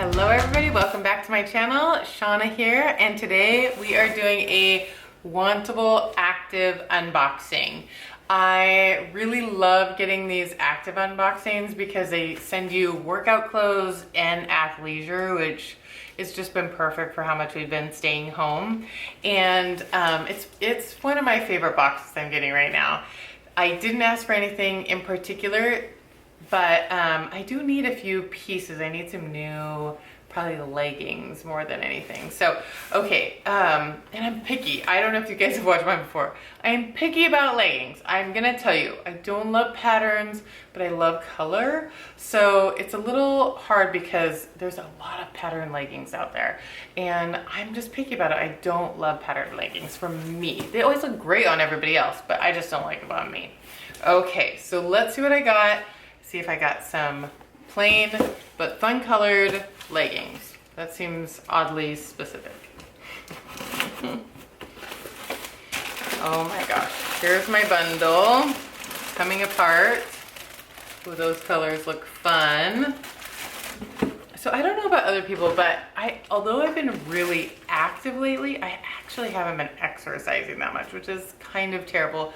Hello everybody, welcome back to my channel. Shawna here, and today we are doing a Wantable active unboxing. I really love getting these active unboxings because they send you workout clothes and athleisure, which has just been perfect for how much we've been staying home. And it's one of my favorite boxes I'm getting right now. I didn't ask for anything in particular, but I do need a few pieces. I need some new, probably leggings more than anything. So, okay, and I'm picky. I don't know if you guys have watched mine before. I am picky about leggings. I'm gonna tell you, I don't love patterns, but I love color. So it's a little hard because there's a lot of pattern leggings out there. And I'm just picky about it. I don't love patterned leggings for me. They always look great on everybody else, but I just don't like them on me. Okay, so let's see what I got. See if I got some plain but fun colored leggings. That seems oddly specific. Oh my gosh, here's my bundle. It's coming apart. Ooh, those colors look fun. So I don't know about other people, but although I've been really active lately, I actually haven't been exercising that much, which is kind of terrible.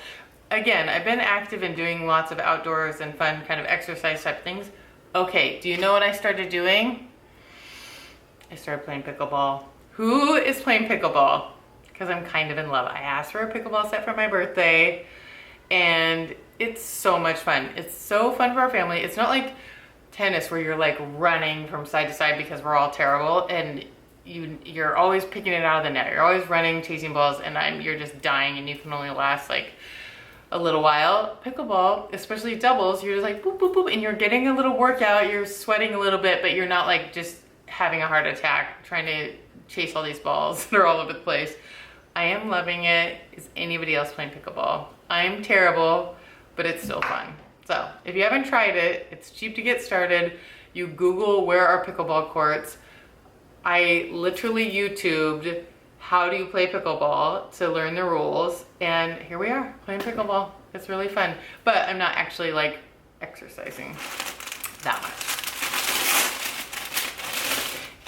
Again, I've been active in doing lots of outdoors and fun kind of exercise type things. Okay, do you know what I started doing? I started playing pickleball. Who is playing pickleball? Because I'm kind of in love. I asked for a pickleball set for my birthday, and it's so much fun. It's so fun for our family. It's not like tennis where you're like running from side to side because we're all terrible, and you're always picking it out of the net. You're always running, chasing balls, and you're just dying, and you can only last like a little while. Pickleball, especially doubles, you're just like boop, boop, boop, and you're getting a little workout, you're sweating a little bit, but you're not like just having a heart attack trying to chase all these balls that are all over the place. I am loving it. Is anybody else playing pickleball? I'm terrible, but it's still fun. So if you haven't tried it, it's cheap to get started. You Google where are pickleball courts. I literally YouTubed how do you play pickleball to learn the rules, and here we are playing pickleball. It's really fun, but I'm not actually like exercising that much.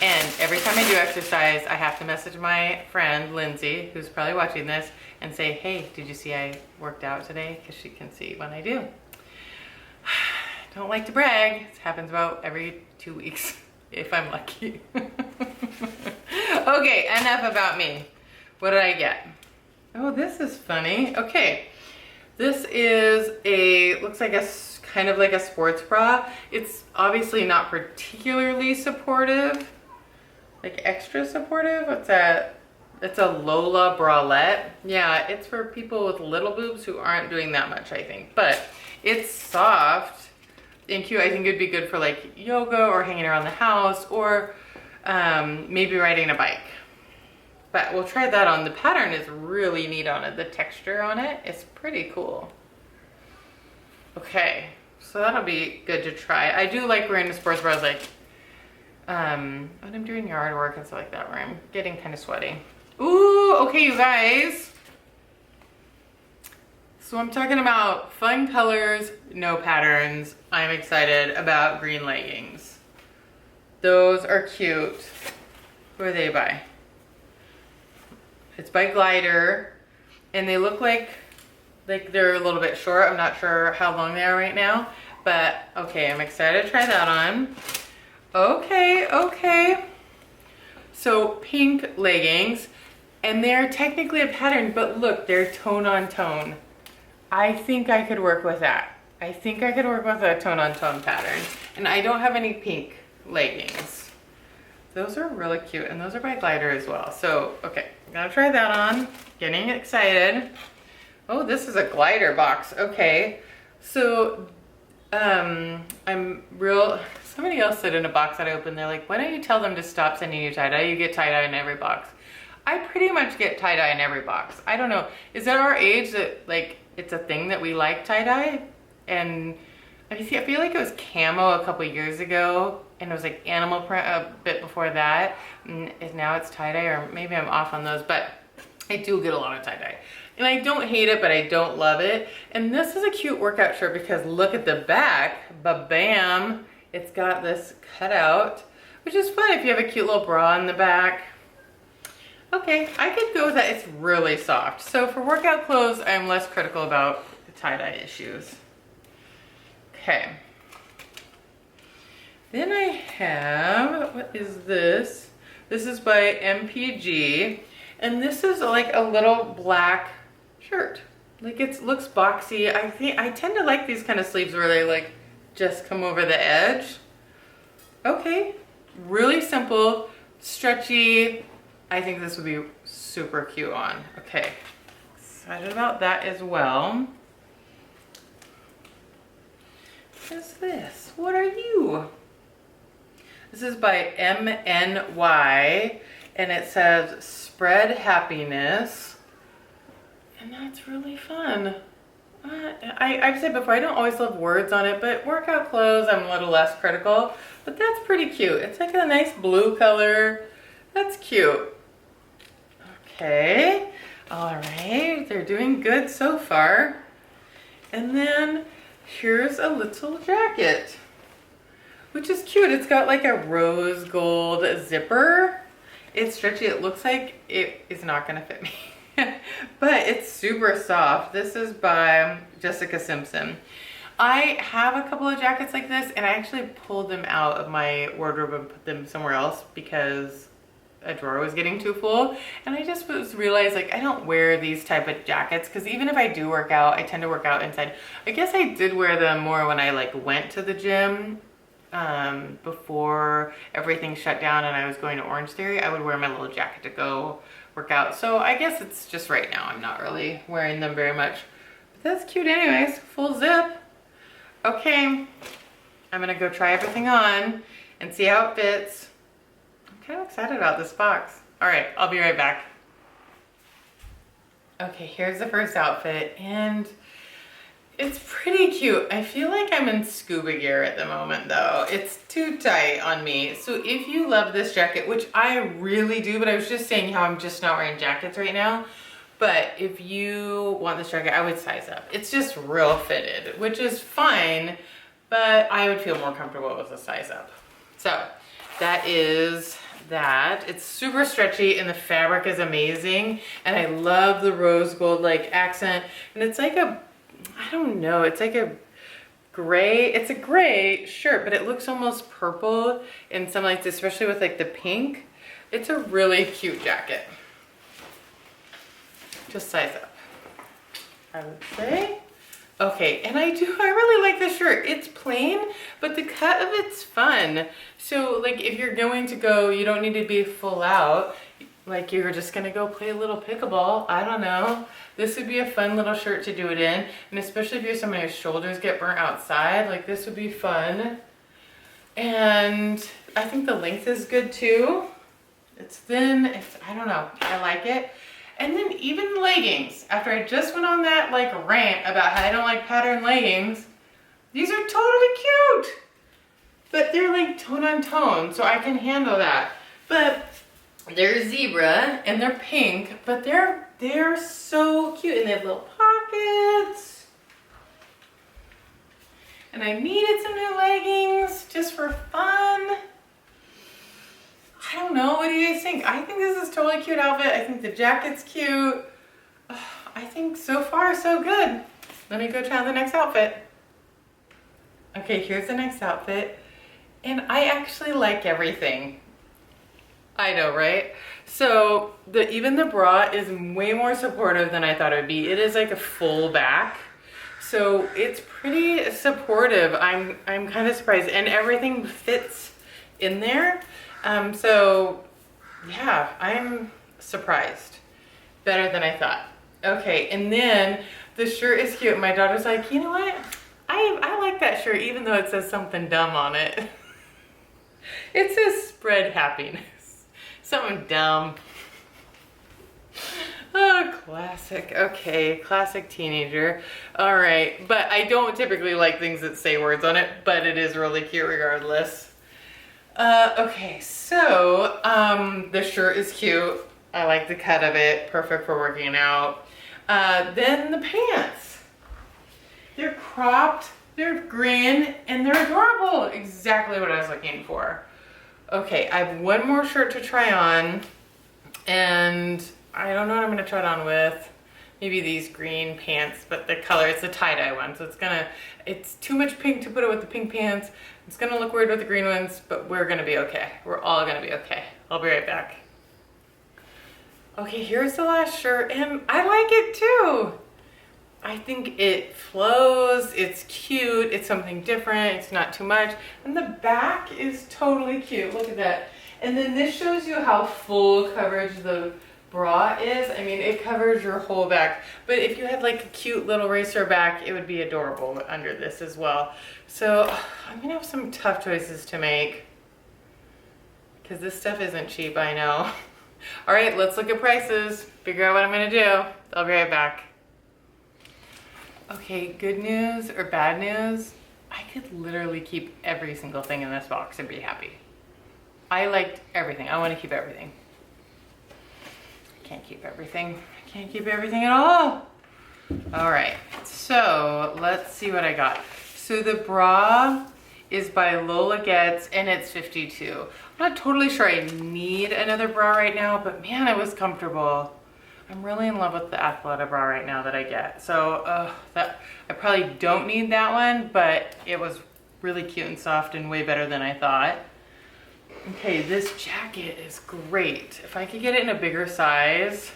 And every time I do exercise, I have to message my friend Lindsay, who's probably watching this, and say, hey, did you see I worked out today? Because she can see when I do. Don't like to brag. It happens about every 2 weeks if I'm lucky. Okay, enough about me. What did I get? Oh, this is funny. Okay, this is looks like kind of like a sports bra. It's obviously not particularly supportive, like extra supportive. What's that? It's a Lola bralette. Yeah, it's for people with little boobs who aren't doing that much, I think. But it's soft and cute. I think it'd be good for like yoga or hanging around the house, or maybe riding a bike. But we'll try that on. The pattern is really neat on it. The texture on it is pretty cool. Okay, so that'll be good to try. I do like wearing the sports bras like when I'm doing yard work and stuff like that, where I'm getting kind of sweaty. Ooh, okay, you guys. So I'm talking about fun colors, no patterns. I'm excited about green leggings. Those are cute. Who are they by? It's by Glyder, and they look like they're a little bit short. I'm not sure how long they are right now, but okay, I'm excited to try that on. Okay. So pink leggings, and they're technically a pattern, but look, they're tone on tone. I think I could work with that. I think I could work with a tone on tone pattern, and I don't have any pink leggings. Those are really cute, and those are by Glyder as well. So, okay, I'm gonna try that on. Getting excited. Oh, this is a Glyder box. Okay, so somebody else said in a box that I opened, they're like, why don't you tell them to stop sending you tie-dye? You get tie-dye in every box. I pretty much get tie-dye in every box. I don't know. Is it our age that like it's a thing that we like tie-dye? And I feel like it was camo a couple years ago, and it was like animal print a bit before that, and now it's tie-dye, or maybe I'm off on those, but I do get a lot of tie-dye. And I don't hate it, but I don't love it. And this is a cute workout shirt because look at the back, ba-bam, it's got this cutout which is fun if you have a cute little bra in the back. Okay, I could go with that. It's really soft. So for workout clothes, I'm less critical about the tie-dye issues. Okay. Then I have, what is this? This is by MPG, and this is like a little black shirt. Like it looks boxy. I tend to like these kind of sleeves where they like just come over the edge. Okay, really simple, stretchy. I think this would be super cute on. Okay, excited about that as well. What is this? What are you? This is by MNY, and it says spread happiness. And that's really fun. I've said before, I don't always love words on it, but workout clothes, I'm a little less critical. But that's pretty cute. It's like a nice blue color. That's cute. Okay. All right. They're doing good so far. And then here's a little jacket, which is cute. It's got like a rose gold zipper. It's stretchy. It looks like it is not going to fit me. But it's super soft. This is by Jessica Simpson. I have a couple of jackets like this, and I actually pulled them out of my wardrobe and put them somewhere else because a drawer was getting too full. And I just realized like I don't wear these type of jackets because even if I do work out, I tend to work out inside. I guess I did wear them more when I like went to the gym before everything shut down and I was going to Orange Theory. I would wear my little jacket to go work out. So I guess it's just right now I'm not really wearing them very much. But that's cute anyways. Full zip. Okay, I'm gonna go try everything on and see how it fits. I'm kind of excited about this box. All right, I'll be right back. Okay, here's the first outfit, and it's pretty cute. I feel like I'm in scuba gear at the moment though. It's too tight on me. So if you love this jacket, which I really do, but I was just saying how I'm just not wearing jackets right now. But if you want this jacket, I would size up. It's just real fitted, which is fine, but I would feel more comfortable with a size up. So that is that. It's super stretchy and the fabric is amazing. And I love the rose gold like accent. And it's like a, I don't know, it's like a gray, it's a gray shirt, but it looks almost purple in some lights, especially with like the pink. It's a really cute jacket. Just size up, I would say. Okay, and I really like this shirt. It's plain, but the cut of it's fun. So like if you're going to go, you don't need to be full out. Like you're just gonna go play a little pickleball, I don't know. This would be a fun little shirt to do it in. And especially if you're somebody whose shoulders get burnt outside, like this would be fun. And I think the length is good too. It's thin, I don't know, I like it. And then even leggings, after I just went on that like rant about how I don't like pattern leggings, these are totally cute. But they're like tone on tone, so I can handle that. But they're zebra and they're pink, but they're so cute and they have little pockets. And I needed some new leggings just for fun. I don't know, what do you guys think? I think this is a totally cute outfit. I think the jacket's cute. I think so far so good. Let me go try the next outfit. Okay, here's the next outfit. And I actually like everything. I know, right? So even the bra is way more supportive than I thought it would be. It is like a full back. So it's pretty supportive. I'm kind of surprised. And everything fits in there. So yeah, I'm surprised. Better than I thought. Okay, and then the shirt is cute. My daughter's like, you know what? I like that shirt even though it says something dumb on it. It says spread happiness. Something dumb. Oh, classic. Okay, classic teenager. All right, but I don't typically like things that say words on it, but it is really cute regardless. Okay, so the shirt is cute. I like the cut of it. Perfect for working out. Then the pants. They're cropped, they're green, and they're adorable. Exactly what I was looking for. Okay, I have one more shirt to try on, and I don't know what I'm gonna try it on with. Maybe these green pants, but the color, it's a tie-dye one, so it's too much pink to put it with the pink pants. It's gonna look weird with the green ones, but we're gonna be okay. We're all gonna be okay. I'll be right back. Okay, here's the last shirt, and I like it too. I think it flows, it's cute, it's something different, it's not too much. And the back is totally cute, look at that. And then this shows you how full coverage the bra is. I mean, it covers your whole back. But if you had like a cute little racer back, it would be adorable under this as well. So I'm gonna have some tough choices to make because this stuff isn't cheap, I know. All right, let's look at prices, figure out what I'm gonna do. I'll be right back. Okay, good news or bad news? I could literally keep every single thing in this box and be happy. I liked everything. I want to keep everything. I can't keep everything. I can't keep everything at all. All right, so let's see what I got. So the bra is by Lola Gets, and it's $52. I'm not totally sure I need another bra right now, but man, it was comfortable. I'm really in love with the Athleta bra right now that I get. So I probably don't need that one, but it was really cute and soft and way better than I thought. Okay, this jacket is great. If I could get it in a bigger size,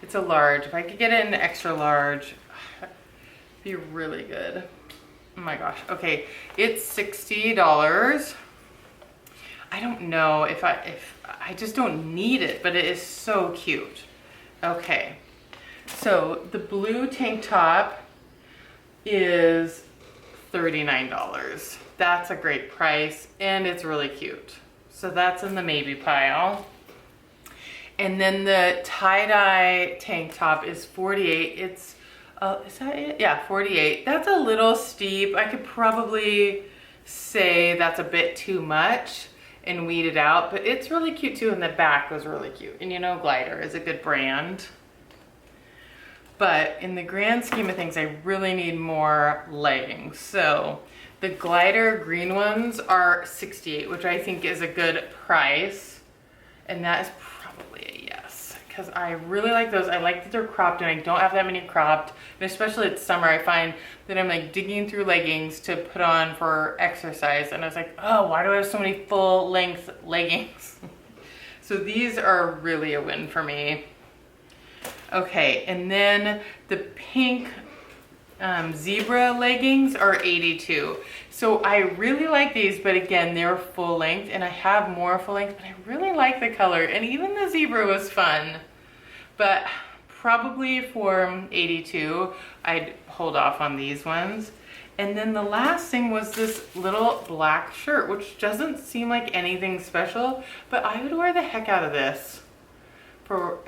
it's a large. If I could get it in an extra large, it'd be really good. Oh my gosh. Okay, it's $60. I don't know if I just don't need it, but it is so cute. Okay, so the blue tank top is $39. That's a great price, and it's really cute. So that's in the maybe pile. And then the tie-dye tank top is $48. It's, is that it? Yeah, $48. That's a little steep. I could probably say that's a bit too much and weed it out, but it's really cute too, and the back was really cute. And you know, Glyder is a good brand. But in the grand scheme of things, I really need more leggings. So the Glyder green ones are $68, which I think is a good price. And that is probably a yes, because I really like those. I like that they're cropped, and I don't have that many cropped. And especially it's summer, I find that I'm like digging through leggings to put on for exercise. And I was like, oh, why do I have so many full length leggings? So these are really a win for me. Okay, and then the pink zebra leggings are $82. So I really like these, but again, they're full length, and I have more full length, but I really like the color, and even the zebra was fun. But probably for $82, I'd hold off on these ones. And then the last thing was this little black shirt, which doesn't seem like anything special, but I would wear the heck out of this for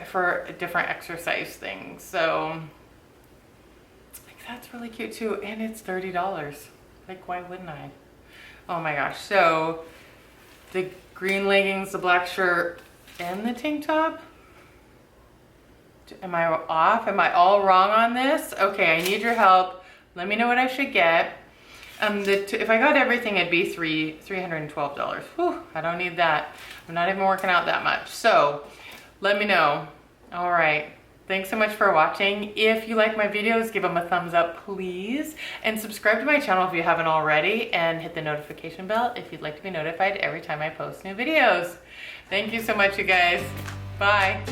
different exercise things. So like, that's really cute too, and it's $30. Like, why wouldn't I? Oh my gosh. So the green leggings, the black shirt, and the tank top. Am I off? Am I all wrong on this? Okay, I need your help. Let me know what I should get. If I got everything, it'd be $312. Whew, I don't need that. I'm not even working out that much. So let me know. All right. Thanks so much for watching. If you like my videos, give them a thumbs up, please. And subscribe to my channel if you haven't already, and hit the notification bell if you'd like to be notified every time I post new videos. Thank you so much, you guys. Bye.